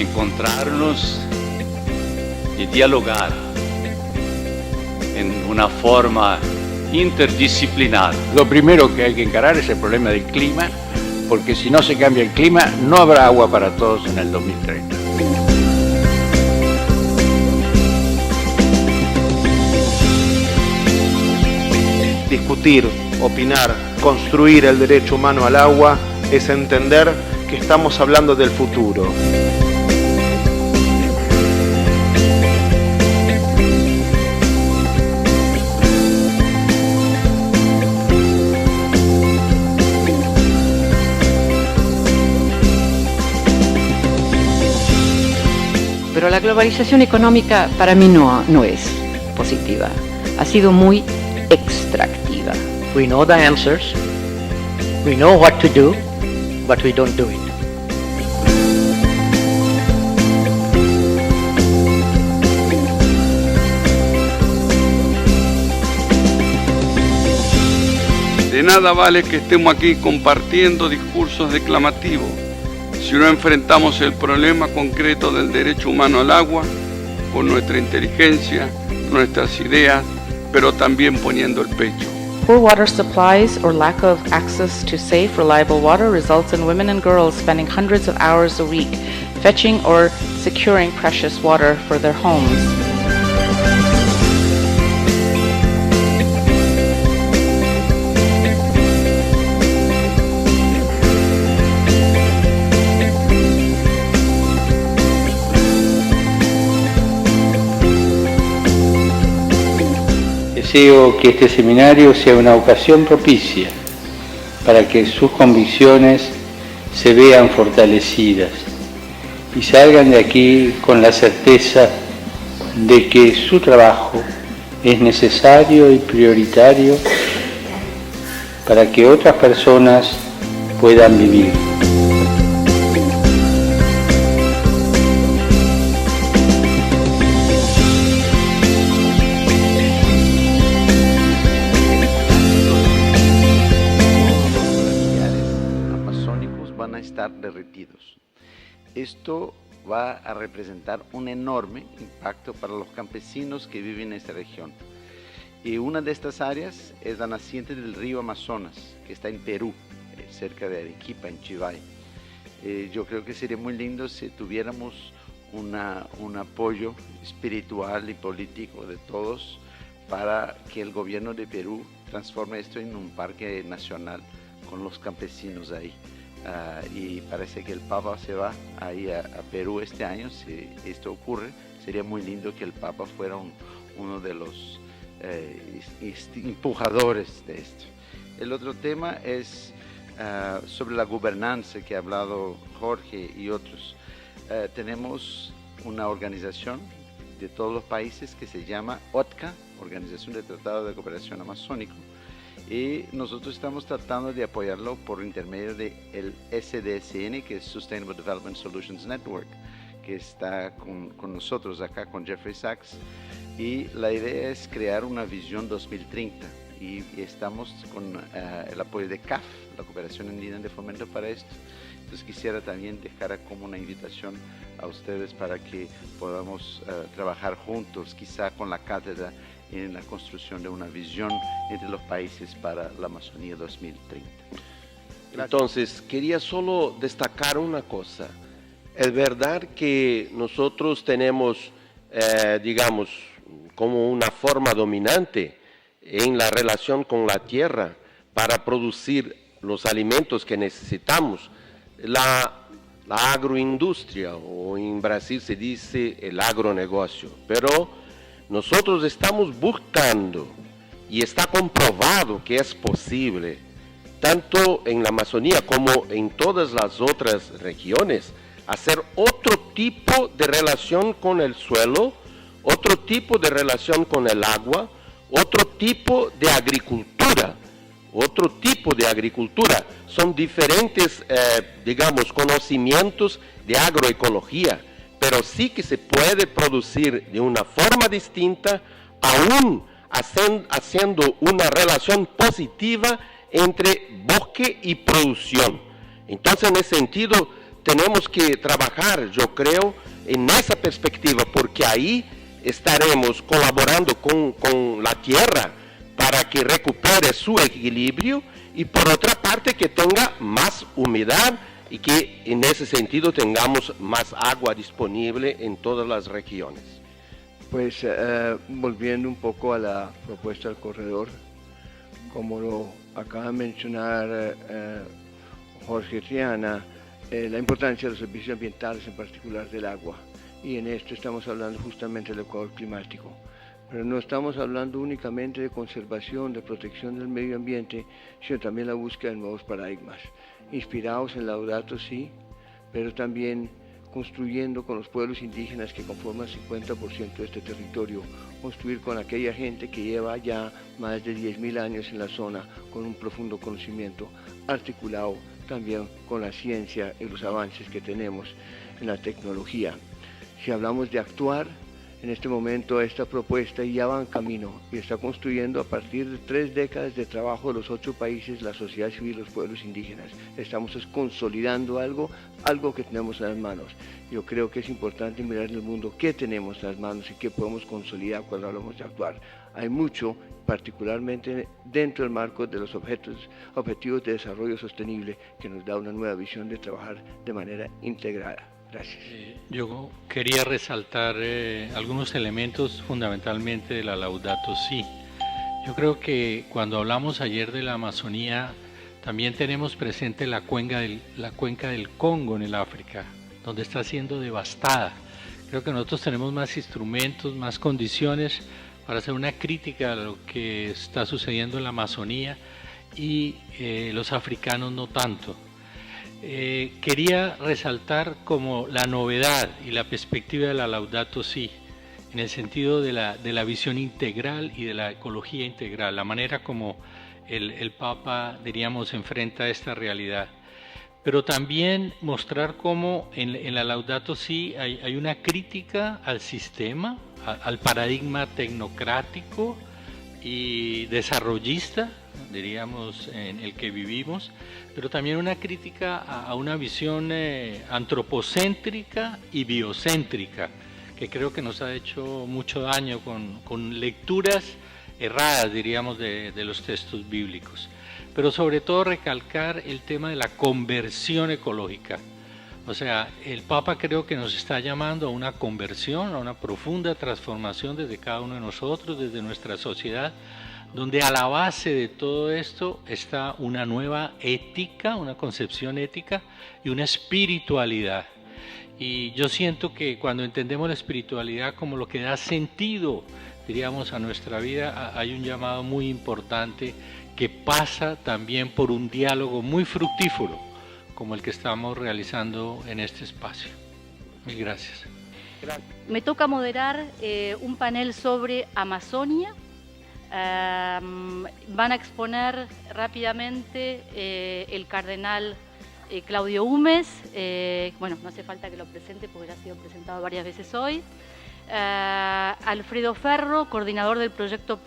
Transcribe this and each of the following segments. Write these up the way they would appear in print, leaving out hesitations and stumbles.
encontrarnos y dialogar en una forma interdisciplinar. Lo primero que hay que encarar es el problema del clima, porque si no se cambia el clima, no habrá agua para todos en el 2030. Discutir, opinar, construir el derecho humano al agua es entender que estamos hablando del futuro. Pero la globalización económica para mí no es positiva. Ha sido muy extractiva. We know the answers, we know what to do, but we don't do it. De nada vale que estemos aquí compartiendo discursos declamativos si no enfrentamos el problema concreto del derecho humano al agua con nuestra inteligencia, nuestras ideas, pero también poniendo el pecho. Poor water supplies or lack of access to safe, reliable water results in women and girls spending hundreds of hours a week fetching or securing precious water for their homes. Deseo que este seminario sea una ocasión propicia para que sus convicciones se vean fortalecidas y salgan de aquí con la certeza de que su trabajo es necesario y prioritario para que otras personas puedan vivir. Derretidos. Esto va a representar un enorme impacto para los campesinos que viven en esta región. Y una de estas áreas es la naciente del río Amazonas, que está en Perú, cerca de Arequipa, en Chivay. Yo creo que sería muy lindo si tuviéramos un apoyo espiritual y político de todos para que el gobierno de Perú transforme esto en un parque nacional con los campesinos ahí. Y parece que el Papa se va ahí a Perú este año. Si esto ocurre, sería muy lindo que el Papa fuera uno de los empujadores de esto. El otro tema es sobre la gobernanza que ha hablado Jorge y otros. Tenemos una organización de todos los países que se llama OTCA, Organización de Tratado de Cooperación Amazónico, y nosotros estamos tratando de apoyarlo por intermedio del SDSN, que es Sustainable Development Solutions Network, que está con nosotros acá, con Jeffrey Sachs, y la idea es crear una visión 2030, y estamos con el apoyo de CAF, la Cooperación Andina de Fomento para esto. Entonces quisiera también dejar como una invitación a ustedes para que podamos trabajar juntos, quizá con la cátedra, en la construcción de una visión entre los países para la Amazonía 2030. Gracias. Entonces, quería solo destacar una cosa. Es verdad que nosotros tenemos, digamos, como una forma dominante en la relación con la tierra para producir los alimentos que necesitamos. La agroindustria, o en Brasil se dice el agronegocio, pero nosotros estamos buscando, y está comprobado que es posible, tanto en la Amazonía como en todas las otras regiones, hacer otro tipo de relación con el suelo, otro tipo de relación con el agua, otro tipo de agricultura. Son diferentes, digamos, conocimientos de agroecología, pero sí que se puede producir de una forma distinta, aún haciendo una relación positiva entre bosque y producción. Entonces, en ese sentido, tenemos que trabajar, yo creo, en esa perspectiva, porque ahí estaremos colaborando con la tierra para que recupere su equilibrio y por otra parte que tenga más humedad y que en ese sentido tengamos más agua disponible en todas las regiones. Pues volviendo un poco a la propuesta del corredor, como lo acaba de mencionar Jorge Triana, la importancia de los servicios ambientales, en particular del agua, y en esto estamos hablando justamente del Ecuador climático. Pero no estamos hablando únicamente de conservación, de protección del medio ambiente, sino también la búsqueda de nuevos paradigmas, inspirados en Laudato Si, pero también construyendo con los pueblos indígenas que conforman el 50% de este territorio, construir con aquella gente que lleva ya más de 10.000 años en la zona, con un profundo conocimiento, articulado también con la ciencia y los avances que tenemos en la tecnología. Si hablamos de actuar, en este momento esta propuesta ya va en camino y está construyendo a partir de 3 décadas de trabajo de los 8 países, la sociedad civil y los pueblos indígenas. Estamos consolidando algo que tenemos en las manos. Yo creo que es importante mirar en el mundo qué tenemos en las manos y qué podemos consolidar cuando hablamos de actuar. Hay mucho, particularmente dentro del marco de los objetivos de desarrollo sostenible, que nos da una nueva visión de trabajar de manera integrada. Gracias. Yo quería resaltar algunos elementos fundamentalmente de la Laudato Si. Yo creo que cuando hablamos ayer de la Amazonía, también tenemos presente la cuenca del Congo en el África, donde está siendo devastada. Creo que nosotros tenemos más instrumentos, más condiciones para hacer una crítica a lo que está sucediendo en la Amazonía y los africanos no tanto. Quería resaltar como la novedad y la perspectiva de la Laudato Si, en el sentido de la visión integral y de la ecología integral, la manera como el Papa, diríamos, enfrenta esta realidad. Pero también mostrar cómo en la Laudato Si hay una crítica al sistema, al paradigma tecnocrático y desarrollista, diríamos, en el que vivimos, pero también una crítica a una visión antropocéntrica y biocéntrica, que creo que nos ha hecho mucho daño con lecturas erradas, diríamos, de los textos bíblicos. Pero sobre todo recalcar el tema de la conversión ecológica. O sea, el Papa creo que nos está llamando a una conversión, a una profunda transformación desde cada uno de nosotros, desde nuestra sociedad, donde a la base de todo esto está una nueva ética, una concepción ética y una espiritualidad. Y yo siento que cuando entendemos la espiritualidad como lo que da sentido, diríamos, a nuestra vida, hay un llamado muy importante que pasa también por un diálogo muy fructífero, como el que estamos realizando en este espacio. Mil gracias. Me toca moderar un panel sobre Amazonia. Van a exponer rápidamente el cardenal Claudio Humes, bueno, no hace falta que lo presente porque ya ha sido presentado varias veces hoy. Alfredo Ferro, coordinador del proyecto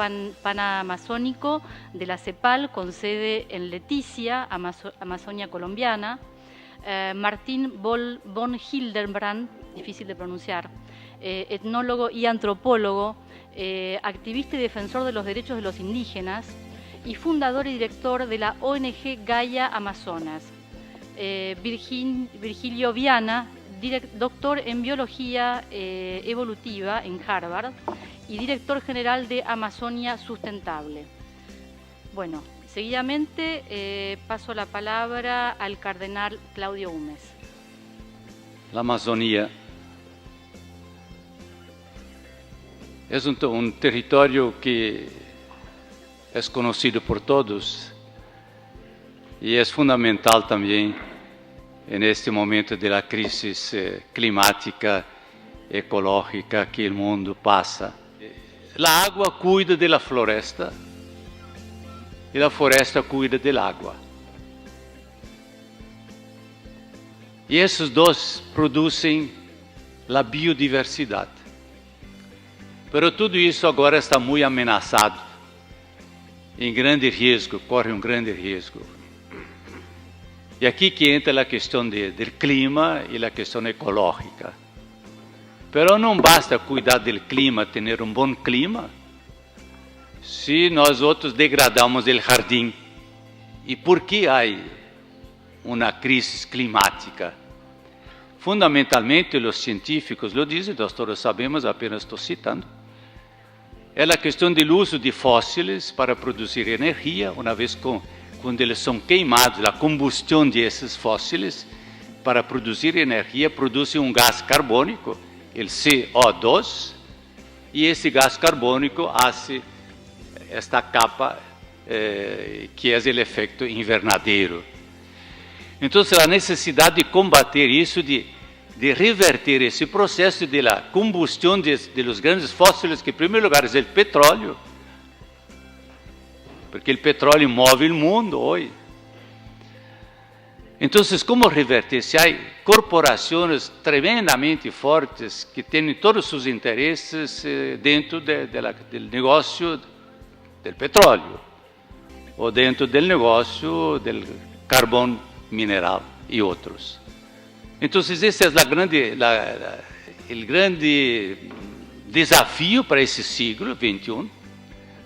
panamazónico de la CEPAL, con sede en Leticia, Amazonia colombiana. Martín von Hildenbrand, difícil de pronunciar, etnólogo y antropólogo, activista y defensor de los derechos de los indígenas y fundador y director de la ONG Gaia Amazonas. Virgilio Viana, doctor en biología evolutiva en Harvard y director general de Amazonia Sustentable. Bueno, seguidamente paso la palabra al cardenal Claudio Humes. La Amazonía es un territorio que es conocido por todos y es fundamental también en este momento de la crisis climática, ecológica que el mundo pasa. La agua cuida de la floresta y la floresta cuida del agua. Y esos dos producen la biodiversidad. Pero tudo isso agora está muito ameaçado, em grande risco, corre um grande risco. Y aquí que entra la cuestión del clima y la cuestión ecológica. Pero no basta cuidar del clima, tener un buen clima, si nosotros degradamos el jardín. ¿Y por qué hay una crisis climática? Fundamentalmente los científicos lo dicen, todos sabemos, apenas estoy citando. Es la cuestión del uso de fósiles para producir energía, una vez cuando eles son queimados, la combustión de esos fósiles para producir energía produce un gas carbónico, el CO2, y ese gas carbónico hace esta capa que es el efecto invernadero. Entonces la necesidad de combater eso, de revertir ese proceso de la combustión de los grandes fósiles, que en primer lugar es el petróleo, porque el petróleo mueve el mundo hoy. Entonces, ¿cómo revertir? Si hay corporaciones tremendamente fuertes que tienen todos sus intereses dentro del negocio del petróleo o dentro del negocio del carbón mineral y otros. Entonces, ese es el grande desafío para ese siglo XXI,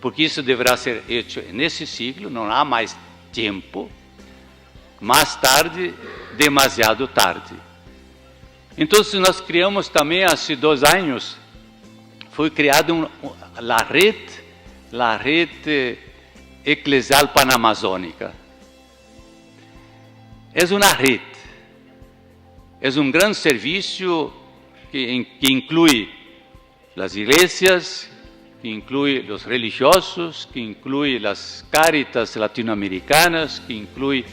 porque isso deverá ser hecho nesse siglo, não há mais tempo, mais tarde, demasiado tarde. Então, nós criamos também, há 2 anos, foi criada a rede eclesial panamazônica. É uma rede, é grande serviço que inclui as igrejas, que incluye los religiosos, que incluye las Cáritas latinoamericanas, que incluye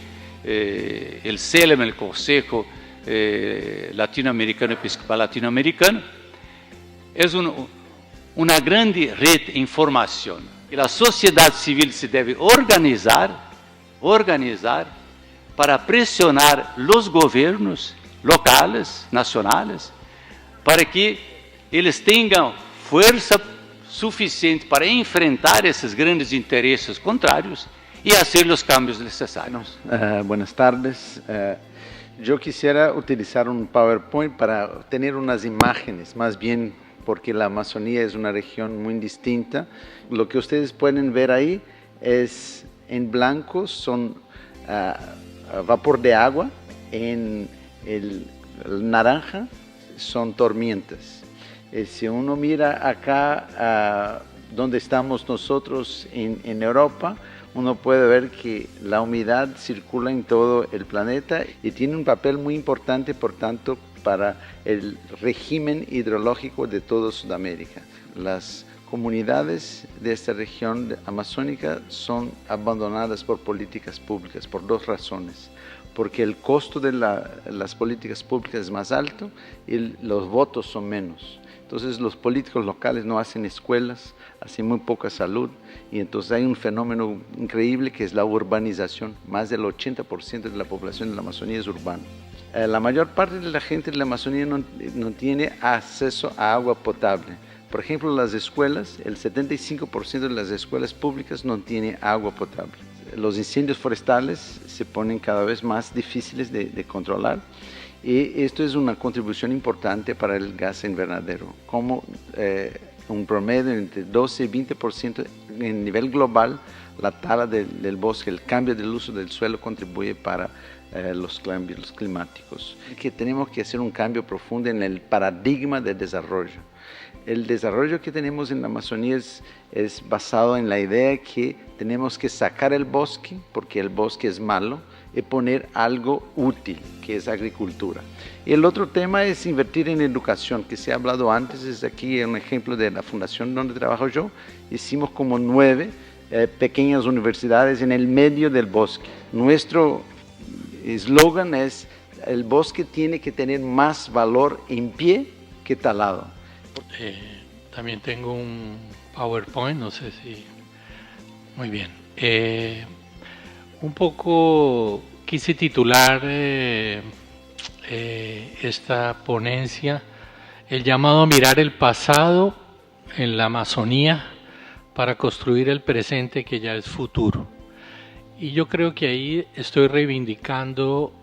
el CELEM, el Consejo Latinoamericano Episcopal Latinoamericano. Es una grande red de información. Y la sociedad civil se debe organizar para presionar los gobiernos locales, nacionales, para que eles tenham fuerza suficiente para enfrentar esos grandes intereses contrarios y hacer los cambios necesarios. Buenas tardes. Yo quisiera utilizar un PowerPoint para tener unas imágenes, más bien porque la Amazonía es una región muy distinta. Lo que ustedes pueden ver ahí es en blanco, son vapor de agua, en el naranja son tormentas. Si uno mira acá donde estamos nosotros en Europa, uno puede ver que la humedad circula en todo el planeta y tiene un papel muy importante, por tanto, para el régimen hidrológico de toda Sudamérica. Las comunidades de esta región amazónica son abandonadas por políticas públicas por 2 razones. Porque el costo de las políticas públicas es más alto y los votos son menos. Entonces los políticos locales no hacen escuelas, hacen muy poca salud y entonces hay un fenómeno increíble que es la urbanización. Más del 80% de la población de la Amazonía es urbana. La mayor parte de la gente de la Amazonía no tiene acceso a agua potable. Por ejemplo, las escuelas, el 75% de las escuelas públicas no tienen agua potable. Los incendios forestales se ponen cada vez más difíciles de controlar. Y esto es una contribución importante para el gas invernadero, como un promedio entre 12 y 20% en nivel global, la tala del bosque, el cambio del uso del suelo contribuye para los cambios climáticos. Que tenemos que hacer un cambio profundo en el paradigma de desarrollo. El desarrollo que tenemos en la Amazonía es basado en la idea que tenemos que sacar el bosque, porque el bosque es malo, y poner algo útil, que es agricultura. Y el otro tema es invertir en educación, que se ha hablado antes, es aquí un ejemplo de la fundación donde trabajo yo. Hicimos como 9 pequeñas universidades en el medio del bosque. Nuestro eslogan es: el bosque tiene que tener más valor en pie que talado. También tengo un PowerPoint, no sé si... Muy bien. Un poco quise titular esta ponencia el llamado a mirar el pasado en la Amazonía para construir el presente que ya es futuro. Y yo creo que ahí estoy reivindicando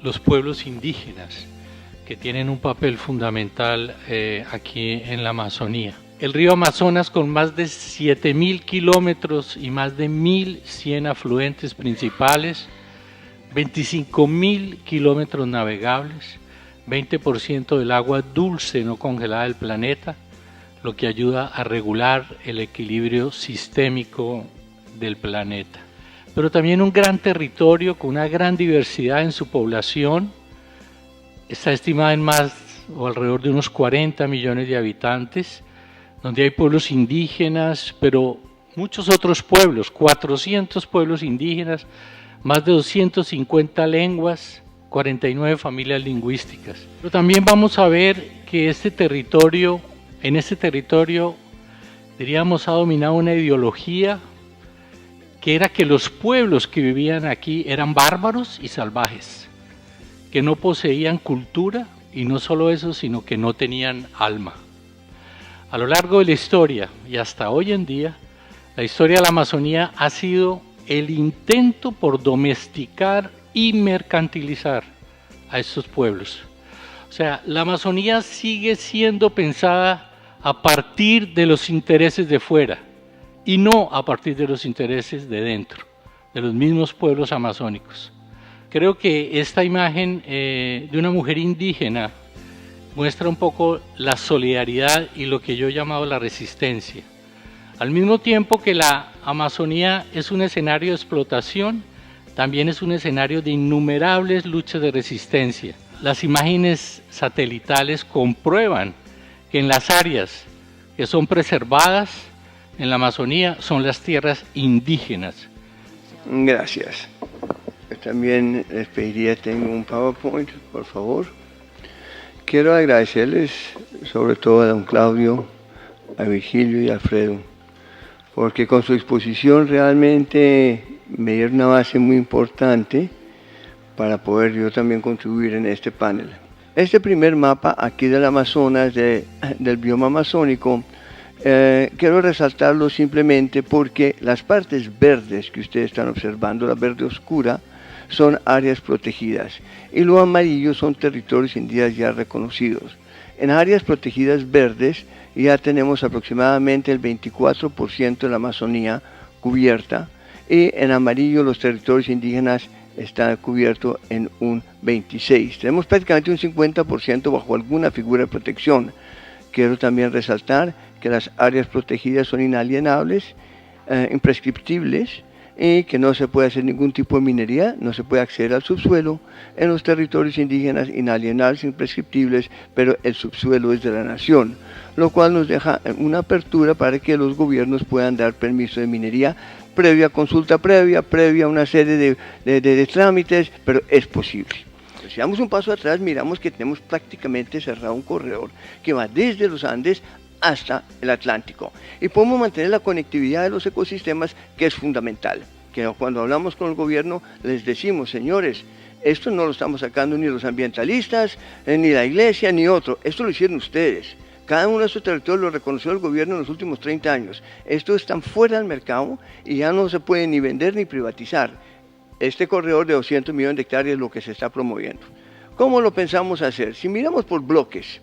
los pueblos indígenas, que tienen un papel fundamental aquí en la Amazonía. El río Amazonas, con más de 7.000 kilómetros y más de 1.100 afluentes principales, 25.000 kilómetros navegables, 20% del agua dulce no congelada del planeta, lo que ayuda a regular el equilibrio sistémico del planeta. Pero también un gran territorio con una gran diversidad en su población, está estimada en más o alrededor de unos 40 millones de habitantes, donde hay pueblos indígenas, pero muchos otros pueblos, 400 pueblos indígenas, más de 250 lenguas, 49 familias lingüísticas. Pero también vamos a ver que en este territorio, diríamos, ha dominado una ideología que era que los pueblos que vivían aquí eran bárbaros y salvajes, que no poseían cultura, y no solo eso, sino que no tenían alma. A lo largo de la historia y hasta hoy en día, la historia de la Amazonía ha sido el intento por domesticar y mercantilizar a estos pueblos. O sea, la Amazonía sigue siendo pensada a partir de los intereses de fuera y no a partir de los intereses de dentro, de los mismos pueblos amazónicos. Creo que esta imagen de una mujer indígena muestra un poco la solidaridad y lo que yo he llamado la resistencia. Al mismo tiempo que la Amazonía es un escenario de explotación, también es un escenario de innumerables luchas de resistencia. Las imágenes satelitales comprueban que en las áreas que son preservadas en la Amazonía son las tierras indígenas. Gracias. También les pediría, tengo un PowerPoint, por favor. Quiero agradecerles sobre todo a don Claudio, a Virgilio y a Alfredo, porque con su exposición realmente me dieron una base muy importante para poder yo también contribuir en este panel. Este primer mapa aquí del Amazonas, del bioma amazónico, quiero resaltarlo simplemente porque las partes verdes que ustedes están observando, la verde oscura, son áreas protegidas y lo amarillo son territorios indígenas ya reconocidos. En áreas protegidas verdes ya tenemos aproximadamente el 24% de la Amazonía cubierta y en amarillo los territorios indígenas están cubiertos en un 26%. Tenemos prácticamente un 50% bajo alguna figura de protección. Quiero también resaltar que las áreas protegidas son inalienables, imprescriptibles, y que no se puede hacer ningún tipo de minería, no se puede acceder al subsuelo en los territorios indígenas inalienables, imprescriptibles, pero el subsuelo es de la nación, lo cual nos deja una apertura para que los gobiernos puedan dar permiso de minería previa consulta previa a una serie de trámites, pero es posible. Si damos un paso atrás, miramos que tenemos prácticamente cerrado un corredor que va desde los Andes hasta el Atlántico y podemos mantener la conectividad de los ecosistemas, que es fundamental. Que cuando hablamos con el gobierno les decimos, señores, esto no lo estamos sacando ni los ambientalistas, ni la iglesia, ni otro, esto lo hicieron ustedes. Cada uno de estos territorios lo reconoció el gobierno en los últimos 30 años. Estos están fuera del mercado y ya no se puede ni vender ni privatizar. Este corredor de 200 millones de hectáreas es lo que se está promoviendo. ¿Cómo lo pensamos hacer? Si miramos por bloques,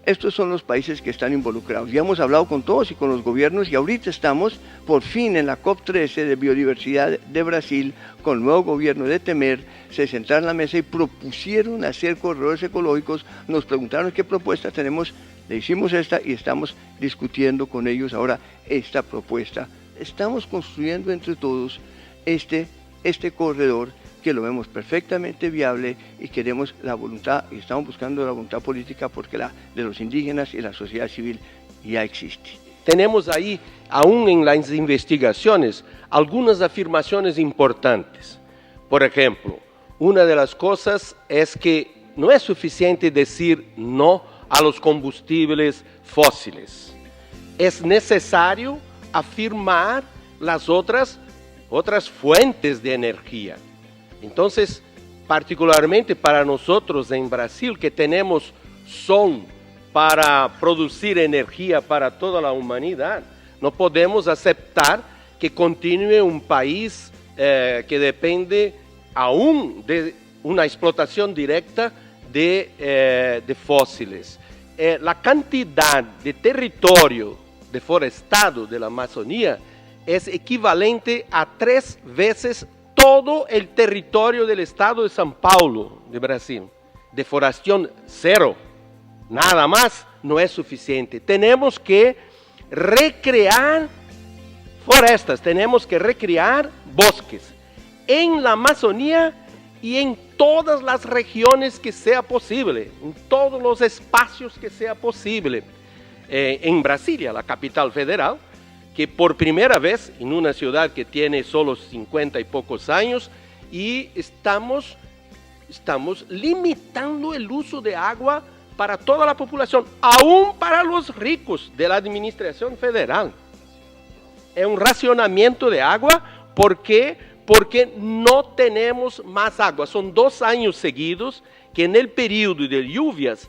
estos son los países que están involucrados. Ya hemos hablado con todos y con los gobiernos y ahorita estamos por fin en la COP13 de biodiversidad de Brasil con el nuevo gobierno de Temer. Se sentaron en la mesa y propusieron hacer corredores ecológicos. Nos preguntaron qué propuesta tenemos. Le hicimos esta y estamos discutiendo con ellos ahora esta propuesta. Estamos construyendo entre todos este corredor que lo vemos perfectamente viable y queremos la voluntad, y estamos buscando la voluntad política porque la de los indígenas y la sociedad civil ya existe. Tenemos ahí, aún en las investigaciones, algunas afirmaciones importantes. Por ejemplo, una de las cosas es que no es suficiente decir no a los combustibles fósiles. Es necesario afirmar las otras fuentes de energía. Entonces, particularmente para nosotros en Brasil, que tenemos sol para producir energía para toda la humanidad, no podemos aceptar que continúe un país que depende aún de una explotación directa de fósiles. La cantidad de territorio deforestado de la Amazonía es equivalente a 3 veces todo el territorio del estado de São Paulo, de Brasil. Deforestación cero, nada más no es suficiente. Tenemos que recrear florestas, tenemos que recrear bosques en la Amazonía y en todas las regiones que sea posible, en todos los espacios que sea posible. En Brasilia, la capital federal, que por primera vez en una ciudad que tiene solo 50 y pocos años, y estamos limitando el uso de agua para toda la población, aún para los ricos de la administración federal. Es un racionamiento de agua porque no tenemos más agua. Son 2 años seguidos que en el periodo de lluvias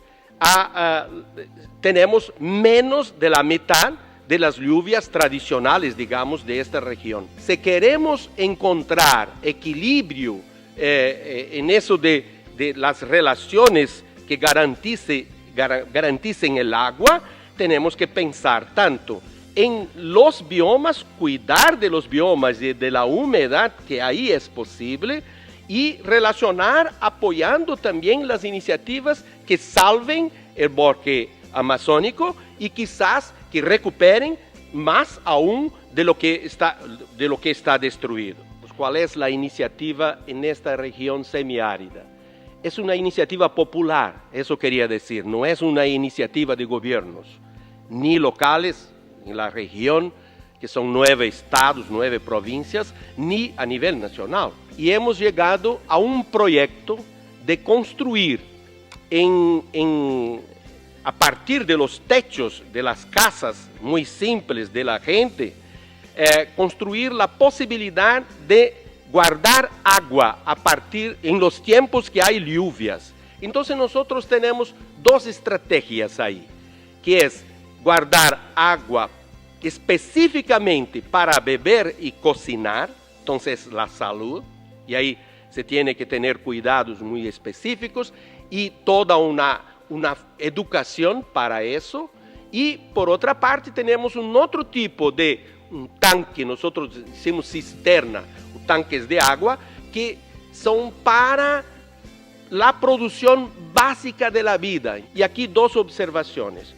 tenemos menos de la mitad de las lluvias tradicionales, digamos, de esta región. Si queremos encontrar equilibrio en eso de las relaciones que garanticen el agua, tenemos que pensar tanto en los biomas, cuidar de los biomas y de la humedad que ahí es posible, y relacionar apoyando también las iniciativas que salven el bosque amazónico y quizás que recuperen más aún de lo que está destruido. Pues, ¿cuál es la iniciativa en esta región semiárida? Es una iniciativa popular, eso quería decir, no es una iniciativa de gobiernos, ni locales en la región, que son 9 estados, 9 provincias, ni a nivel nacional. Y hemos llegado a un proyecto de construir a partir de los techos de las casas muy simples de la gente, construir la posibilidad de guardar agua en los tiempos que hay lluvias. Entonces nosotros tenemos 2 estrategias ahí, que es guardar agua específicamente para beber y cocinar, entonces la salud, y ahí se tiene que tener cuidados muy específicos y toda una educación para eso. Y por otra parte tenemos un otro tipo de tanque, nosotros decimos cisterna, tanques de agua, que son para la producción básica de la vida. Y aquí 2 observaciones.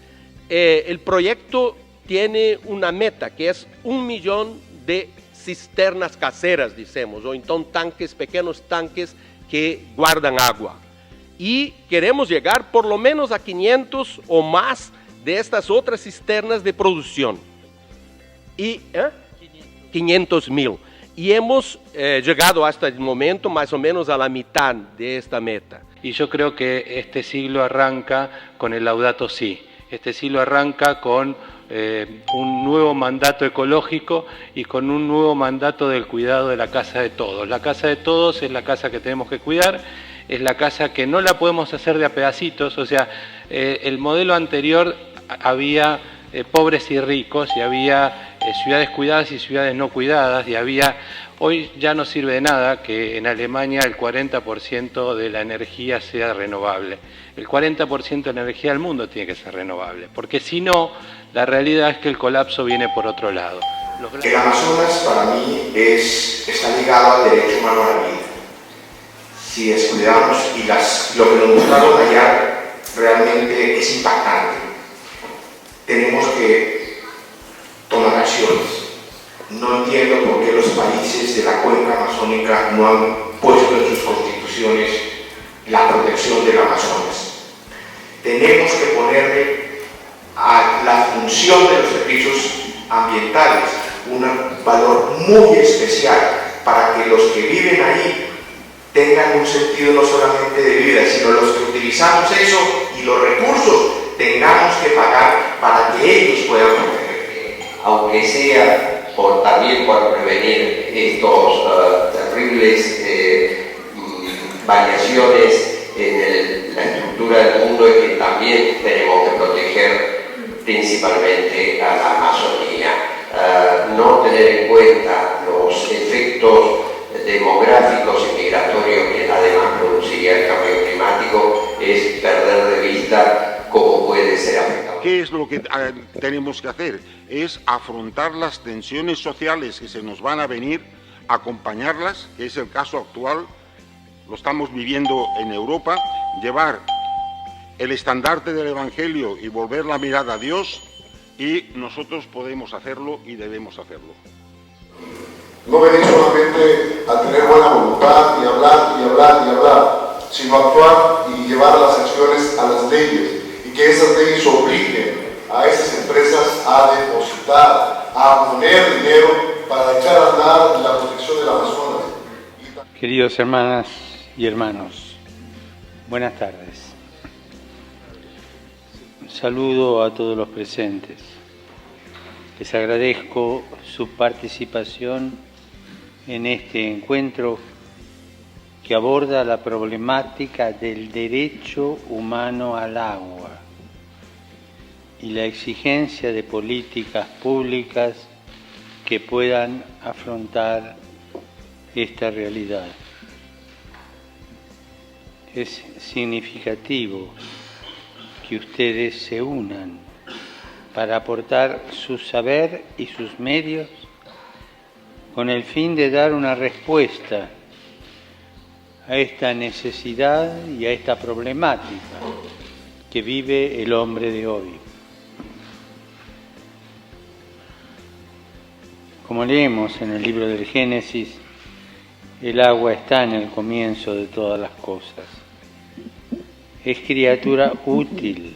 El proyecto tiene una meta que es 1 millón de cisternas caseras, decimos, o entonces pequeños tanques que guardan agua. Y queremos llegar por lo menos a 500 o más de estas otras cisternas de producción. Y 500.000. Y hemos llegado hasta el momento más o menos a la mitad de esta meta. Y yo creo que este siglo arranca con el Laudato Si. Este siglo arranca con un nuevo mandato ecológico y con un nuevo mandato del cuidado de la casa de todos. La casa de todos es la casa que tenemos que cuidar, es la casa que no la podemos hacer de a pedacitos. O sea, el modelo anterior había pobres y ricos, y había ciudades cuidadas y ciudades no cuidadas, y hoy ya no sirve de nada que en Alemania el 40% de la energía sea renovable. El 40% de la energía del mundo tiene que ser renovable, porque si no, la realidad es que el colapso viene por otro lado. El Amazonas para mí está ligado al derecho humano a la vida. Si descuidamos, y lo que nos mostraron allá realmente es impactante, tenemos que tomar acciones. No entiendo por qué los países de la cuenca amazónica no han puesto en sus constituciones la protección del Amazonas. Tenemos que ponerle a la función de los servicios ambientales un valor muy especial para que los que viven ahí tengan un sentido no solamente de vida, sino los que utilizamos eso y los recursos tengamos que pagar para que ellos puedan proteger. Aunque sea también por prevenir estos terribles variaciones en la estructura del mundo, y que también tenemos que proteger principalmente a la Amazonía. No tener en cuenta los efectos tenemos que hacer, es afrontar las tensiones sociales que se nos van a venir, acompañarlas, que es el caso actual, lo estamos viviendo en Europa, llevar el estandarte del Evangelio y volver la mirada a Dios, y nosotros podemos hacerlo y debemos hacerlo. No venir solamente a tener buena voluntad y hablar y hablar y hablar, sino actuar y llevar las acciones a las leyes, y que esas leyes obliguen a esas empresas a depositar, a poner dinero para echar a andar la protección del Amazonas. Queridos hermanas y hermanos, buenas tardes. Saludo a todos los presentes. Les agradezco su participación en este encuentro que aborda la problemática del derecho humano al agua y la exigencia de políticas públicas que puedan afrontar esta realidad. Es significativo que ustedes se unan para aportar su saber y sus medios con el fin de dar una respuesta a esta necesidad y a esta problemática que vive el hombre de hoy. Como leemos en el libro del Génesis, el agua está en el comienzo de todas las cosas. Es criatura útil,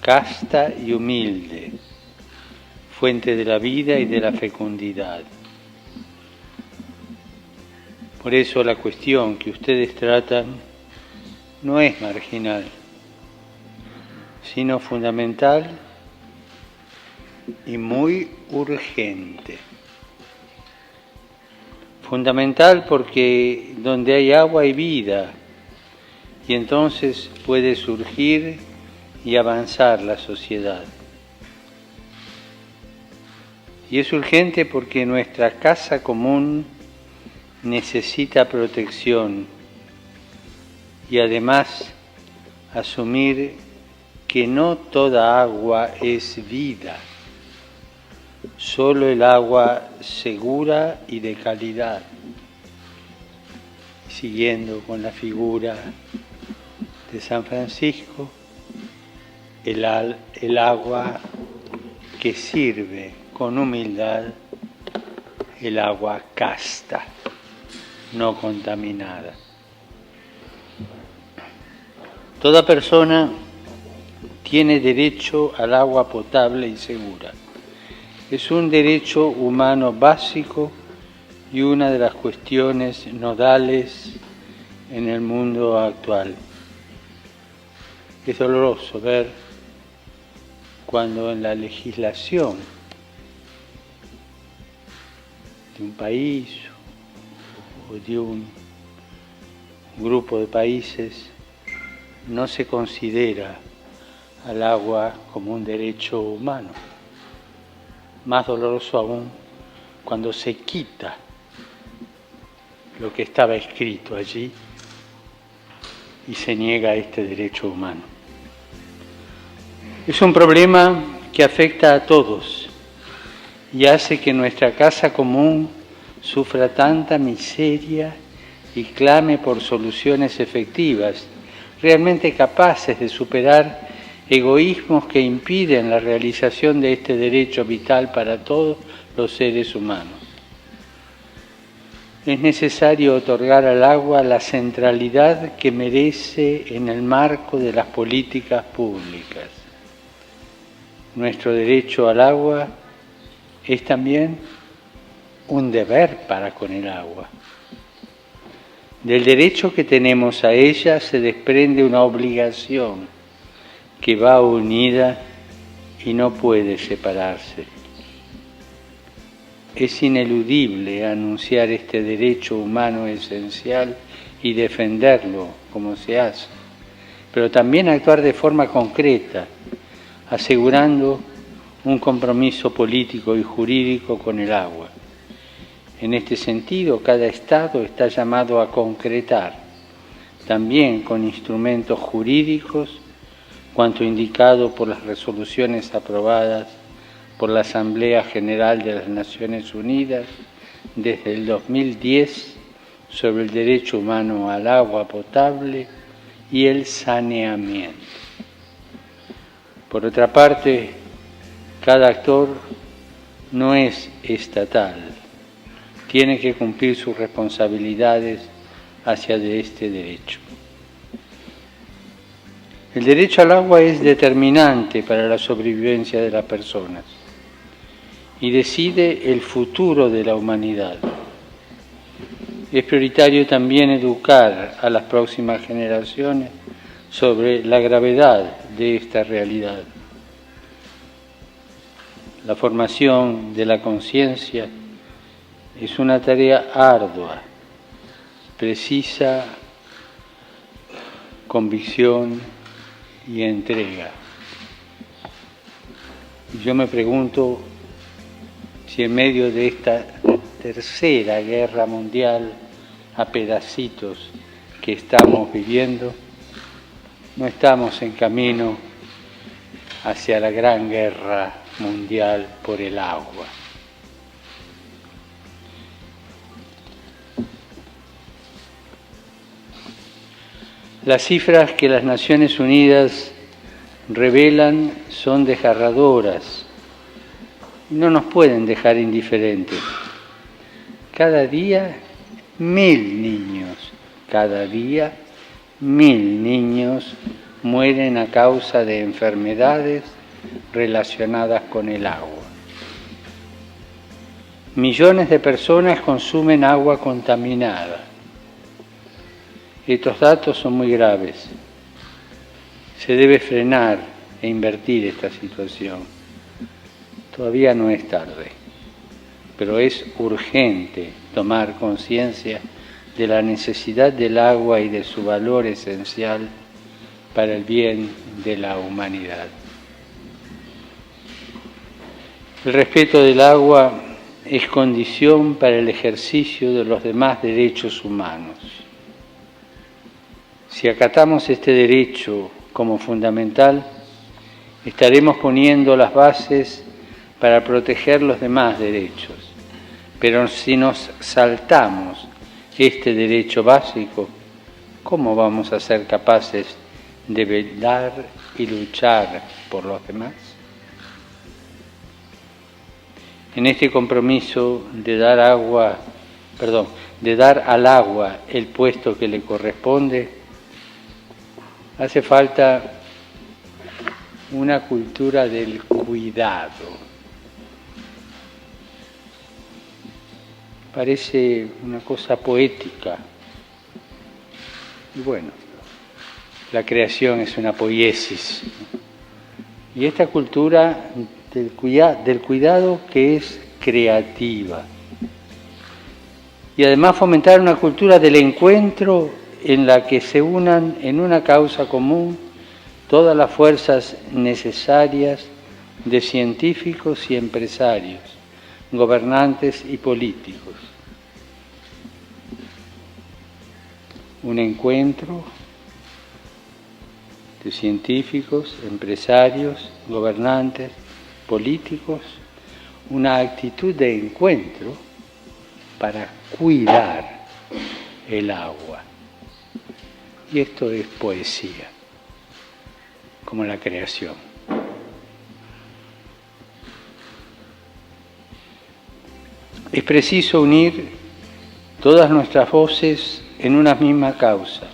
casta y humilde, fuente de la vida y de la fecundidad. Por eso la cuestión que ustedes tratan no es marginal, sino fundamental y muy urgente. Fundamental porque donde hay agua hay vida, y entonces puede surgir y avanzar la sociedad. Y es urgente porque nuestra casa común necesita protección y además asumir que no toda agua es vida, solo el agua segura y de calidad. Siguiendo con la figura de San Francisco, el agua que sirve con humildad, el agua casta, no contaminada. Toda persona tiene derecho al agua potable y segura. Es un derecho humano básico y una de las cuestiones nodales en el mundo actual. Es doloroso ver cuando en la legislación de un país o de un grupo de países no se considera al agua como un derecho humano. Más doloroso aún cuando se quita lo que estaba escrito allí y se niega este derecho humano. Es un problema que afecta a todos y hace que nuestra casa común sufra tanta miseria y clame por soluciones efectivas, realmente capaces de superar egoísmos que impiden la realización de este derecho vital para todos los seres humanos. Es necesario otorgar al agua la centralidad que merece en el marco de las políticas públicas. Nuestro derecho al agua es también un deber para con el agua. Del derecho que tenemos a ella se desprende una obligación que va unida y no puede separarse. Es ineludible anunciar este derecho humano esencial y defenderlo como se hace, pero también actuar de forma concreta, asegurando un compromiso político y jurídico con el agua. En este sentido, cada Estado está llamado a concretar, también con instrumentos jurídicos, cuanto indicado por las resoluciones aprobadas por la Asamblea General de las Naciones Unidas desde el 2010 sobre el derecho humano al agua potable y el saneamiento. Por otra parte, cada actor no es estatal, tiene que cumplir sus responsabilidades hacia de este derecho. El derecho al agua es determinante para la sobrevivencia de las personas y decide el futuro de la humanidad. Es prioritario también educar a las próximas generaciones sobre la gravedad de esta realidad. La formación de la conciencia es una tarea ardua, precisa convicción y entrega. Yo me pregunto si en medio de esta tercera guerra mundial a pedacitos que estamos viviendo, no estamos en camino hacia la gran guerra mundial por el agua. Las cifras que las Naciones Unidas revelan son desgarradoras. No nos pueden dejar indiferentes. Cada día 1000 niños, cada día 1000 niños mueren a causa de enfermedades relacionadas con el agua. Millones de personas consumen agua contaminada. Estos datos son muy graves. Se debe frenar e invertir esta situación. Todavía no es tarde, pero es urgente tomar conciencia de la necesidad del agua y de su valor esencial para el bien de la humanidad. El respeto del agua es condición para el ejercicio de los demás derechos humanos. Si acatamos este derecho como fundamental, estaremos poniendo las bases para proteger los demás derechos. Pero si nos saltamos este derecho básico, ¿cómo vamos a ser capaces de velar y luchar por los demás? En este compromiso de dar al agua el puesto que le corresponde, hace falta una cultura del cuidado. Parece una cosa poética. Y bueno, la creación es una poiesis. Y esta cultura del cuidado que es creativa. Y además fomentar una cultura del encuentro en la que se unan en una causa común todas las fuerzas necesarias de científicos y empresarios, gobernantes y políticos. Un encuentro de científicos, empresarios, gobernantes, políticos, una actitud de encuentro para cuidar el agua. Y esto es poesía, como la creación. Es preciso unir todas nuestras voces en una misma causa.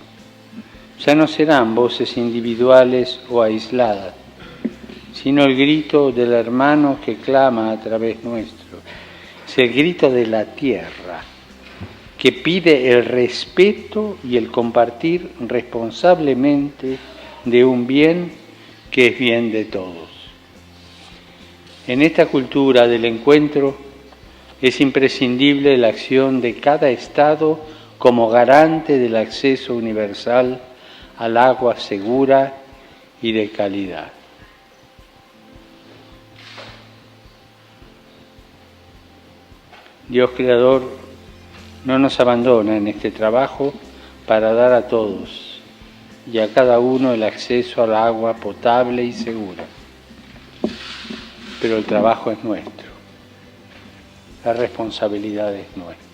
Ya no serán voces individuales o aisladas, sino el grito del hermano que clama a través nuestro. Es el grito de la tierra, que pide el respeto y el compartir responsablemente de un bien que es bien de todos. En esta cultura del encuentro es imprescindible la acción de cada Estado como garante del acceso universal al agua segura y de calidad. Dios Creador no nos abandona en este trabajo para dar a todos y a cada uno el acceso al agua potable y segura. Pero el trabajo es nuestro, la responsabilidad es nuestra.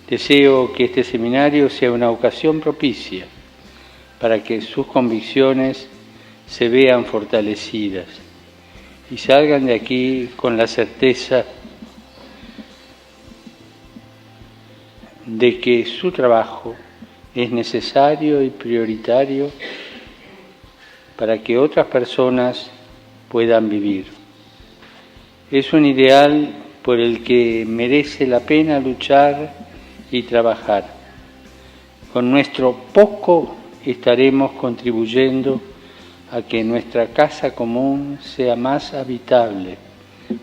Deseo que este seminario sea una ocasión propicia para que sus convicciones se vean fortalecidas y salgan de aquí con la certeza de que su trabajo es necesario y prioritario para que otras personas puedan vivir. Es un ideal por el que merece la pena luchar y trabajar. Con nuestro poco estaremos contribuyendo a que nuestra casa común sea más habitable,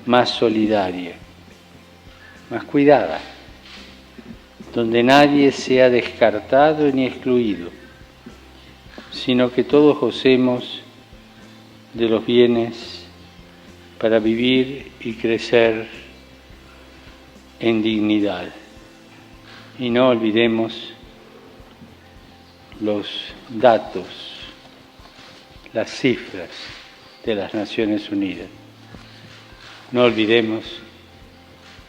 más solidaria, más cuidada, donde nadie sea descartado ni excluido, sino que todos gocemos de los bienes para vivir y crecer en dignidad. Y no olvidemos los datos, las cifras de las Naciones Unidas. No olvidemos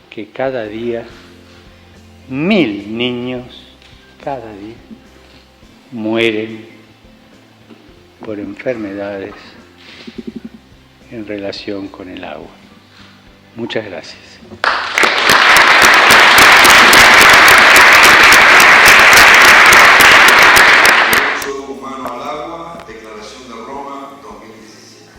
que cada día 1000 niños, cada día, mueren por enfermedades en relación con el agua. Muchas gracias. Derecho humano al agua, Declaración de Roma 2017.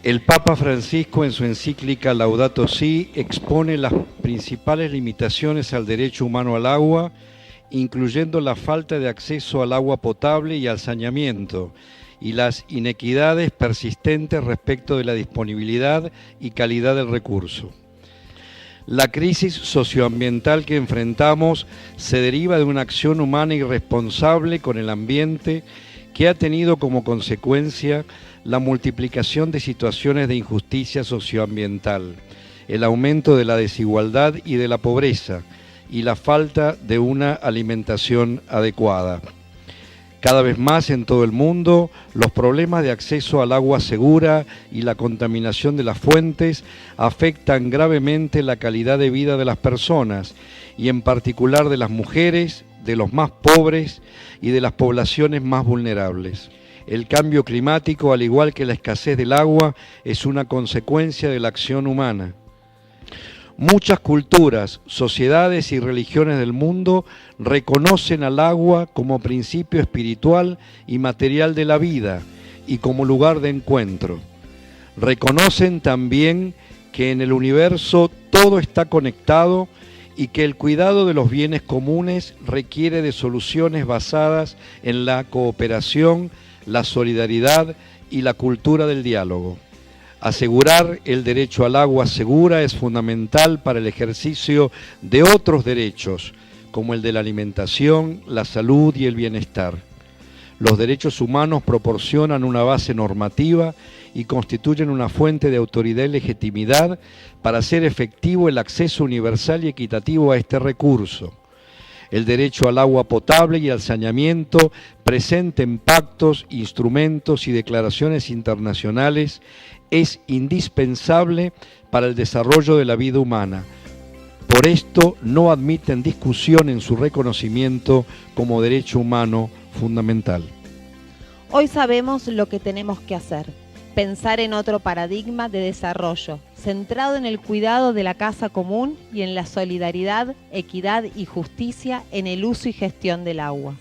El Papa Francisco, en su encíclica Laudato Si, expone las principales limitaciones al derecho humano al agua, incluyendo la falta de acceso al agua potable y al saneamiento, y las inequidades persistentes respecto de la disponibilidad y calidad del recurso. La crisis socioambiental que enfrentamos se deriva de una acción humana irresponsable con el ambiente que ha tenido como consecuencia la multiplicación de situaciones de injusticia socioambiental, el aumento de la desigualdad y de la pobreza, y la falta de una alimentación adecuada. Cada vez más en todo el mundo, los problemas de acceso al agua segura y la contaminación de las fuentes afectan gravemente la calidad de vida de las personas, y en particular de las mujeres, de los más pobres y de las poblaciones más vulnerables. El cambio climático, al igual que la escasez del agua, es una consecuencia de la acción humana. Muchas culturas, sociedades y religiones del mundo reconocen al agua como principio espiritual y material de la vida y como lugar de encuentro. Reconocen también que en el universo todo está conectado y que el cuidado de los bienes comunes requiere de soluciones basadas en la cooperación, la solidaridad y la cultura del diálogo. Asegurar el derecho al agua segura es fundamental para el ejercicio de otros derechos, como el de la alimentación, la salud y el bienestar. Los derechos humanos proporcionan una base normativa y constituyen una fuente de autoridad y legitimidad para hacer efectivo el acceso universal y equitativo a este recurso. El derecho al agua potable y al saneamiento presente en pactos, instrumentos y declaraciones internacionales es indispensable para el desarrollo de la vida humana. Por esto no admiten discusión en su reconocimiento como derecho humano fundamental. Hoy sabemos lo que tenemos que hacer: pensar en otro paradigma de desarrollo, centrado en el cuidado de la casa común y en la solidaridad, equidad y justicia en el uso y gestión del agua.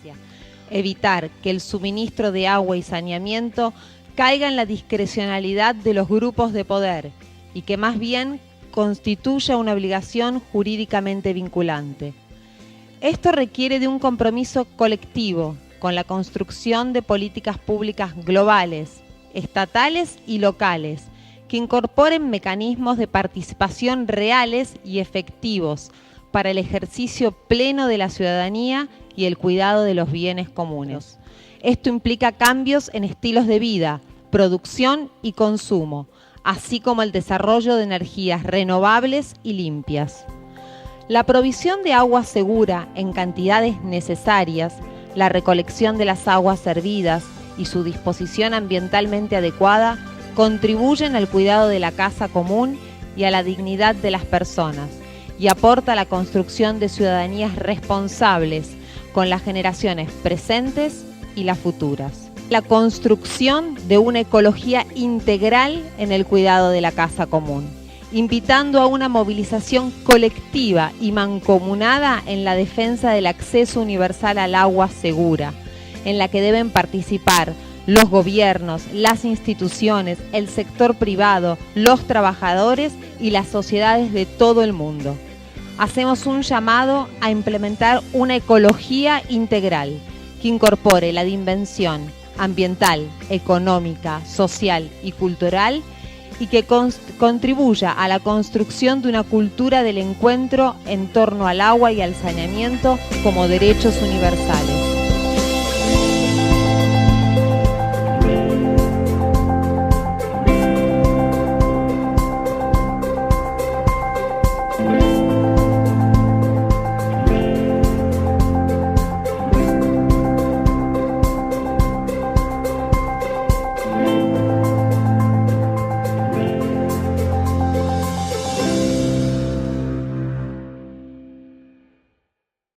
Evitar que el suministro de agua y saneamiento caiga en la discrecionalidad de los grupos de poder y que más bien constituya una obligación jurídicamente vinculante. Esto requiere de un compromiso colectivo con la construcción de políticas públicas globales, estatales y locales, que incorporen mecanismos de participación reales y efectivos para el ejercicio pleno de la ciudadanía y el cuidado de los bienes comunes. Esto implica cambios en estilos de vida, producción y consumo, así como el desarrollo de energías renovables y limpias. La provisión de agua segura en cantidades necesarias, la recolección de las aguas servidas y su disposición ambientalmente adecuada contribuyen al cuidado de la casa común y a la dignidad de las personas, y aporta a la construcción de ciudadanías responsables con las generaciones presentes y las futuras. La construcción de una ecología integral en el cuidado de la casa común, invitando a una movilización colectiva y mancomunada en la defensa del acceso universal al agua segura, en la que deben participar los gobiernos, las instituciones, el sector privado, los trabajadores y las sociedades de todo el mundo. Hacemos un llamado a implementar una ecología integral que incorpore la dimensión ambiental, económica, social y cultural y que contribuya a la construcción de una cultura del encuentro en torno al agua y al saneamiento como derechos universales.